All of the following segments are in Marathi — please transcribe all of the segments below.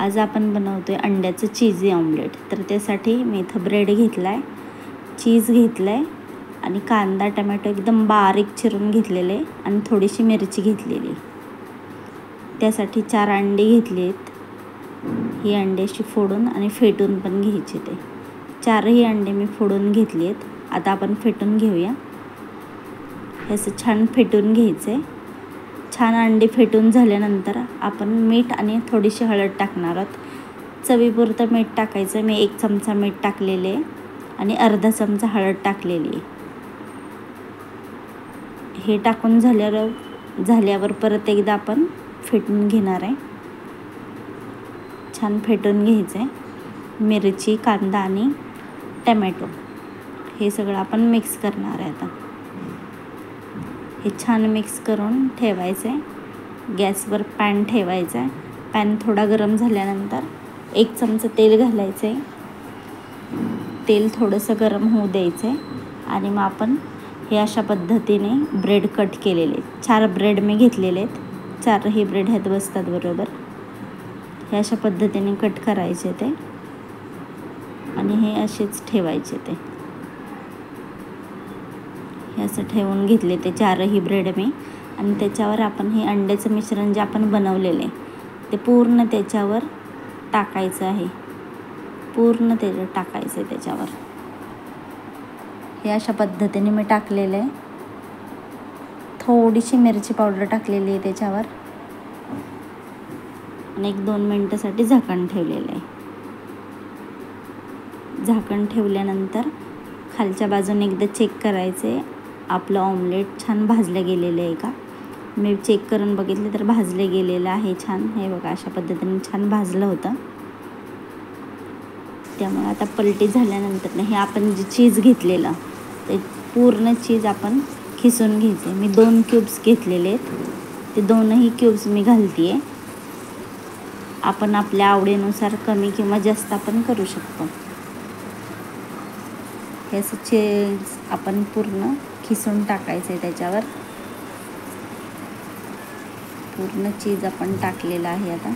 आज आपण बनवतोय अंड्याचं चीजी ऑमलेट. तर त्यासाठी मी इथं ब्रेड घेतला आहे, चीज घेतलं आहे आणि कांदा टमॅटो एकदम बारीक चिरून घेतलेले आणि थोडीशी मिरची घेतलेली. त्यासाठी 4 अंडी घेतली आहेत. ही अंडी अशी फोडून आणि फेटून पण घ्यायची. ते 4ही अंडे मी फोडून घेतली आहेत. आता आपण फेटून घेऊया. हे असं छान फेटून घ्यायचं आहे. छान अंडी फेटून झाल्यानंतर आपण मीठ आणि थोडीशी हळद टाकणार आहोत. चवीपुरतं मीठ टाकायचं. मी 1 चमचा मीठ टाकलेले आणि अर्धा चमचा हळद टाकलेली आहे. हे टाकून झाल्यावर परत एकदा आपण फेटून घेणार आहे. छान फेटून घ्यायचं आहे. मिरची, कांदा आणि टमॅटो हे सगळं आपण मिक्स करणार आहे. आता हे छान मिक्स करून ठेवायचं आहे. गॅसवर पॅन ठेवायचा आहे. पॅन थोडा गरम झाल्यानंतर 1 चमचा तेल घालायचं आहे. तेल थोडंसं गरम होऊ द्यायचं आहे आणि मग आपण हे अशा पद्धतीने ब्रेड कट केलेले 4 ब्रेड मी घेतलेले आहेत. 4ही ब्रेड ह्यात बसतात बरोबर. हे अशा पद्धतीने कट करायचे ते आणि हे असेच ठेवायचे. ते हे असं ठेवून घेतले ते 4ही ब्रेड मी आणि त्याच्यावर आपण हे अंड्याचं मिश्रण जे आपण बनवलेलं आहे ते पूर्ण त्याच्यावर टाकायचं आहे. पूर्ण त्याच्यावर टाकायचं आहे त्याच्यावर. हे अशा पद्धतीने मी टाकलेलं आहे. थोडीशी मिरची पावडर टाकलेली आहे त्याच्यावर आणि 1-2 मिनटासाठी झाकण ठेवलेलं आहे. झाकण ठेवल्यानंतर खालच्या बाजूने एकदा चेक करायचे आपलं ऑमलेट छान भाजलं गेलेलं आहे का. मी चेक करून बघितलं तर भाजले गेलेलं आहे छान. हे बघा अशा पद्धतीने छान भाजलं होतं. त्यामुळे आता पलटी झाल्यानंतर हे आपण जे चीज घेतलेलं ते पूर्ण चीज आपण खिसून घ्यायचे. मी 2 क्यूब्स घेतलेले आहेत. ते 2ही क्यूब्स मी घालते आहे. आपण आपल्या आवडीनुसार कमी किंवा जास्त आपण करू शकतो. हे असं चीज आपण पूर्ण खिसून टाकायचं आहे त्याच्यावर. पूर्ण चीज आपण टाकलेलं आहे. आता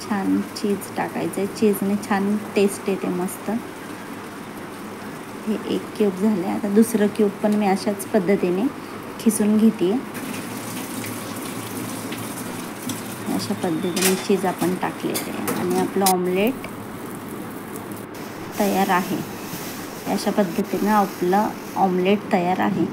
छान चीज टाकायचं आहे. चीजने छान टेस्ट येते मस्त. हे 1 क्यूब झाले. आता दुसरं क्यूब पण मी अशाच पद्धतीने खिसून घेते. अशा पद्धतीने चीज आपण टाकलेले आहे आणि आपलं ऑमलेट तयार आहे. अशा पद्धतीने आपलं ऑमलेट तयार आहे.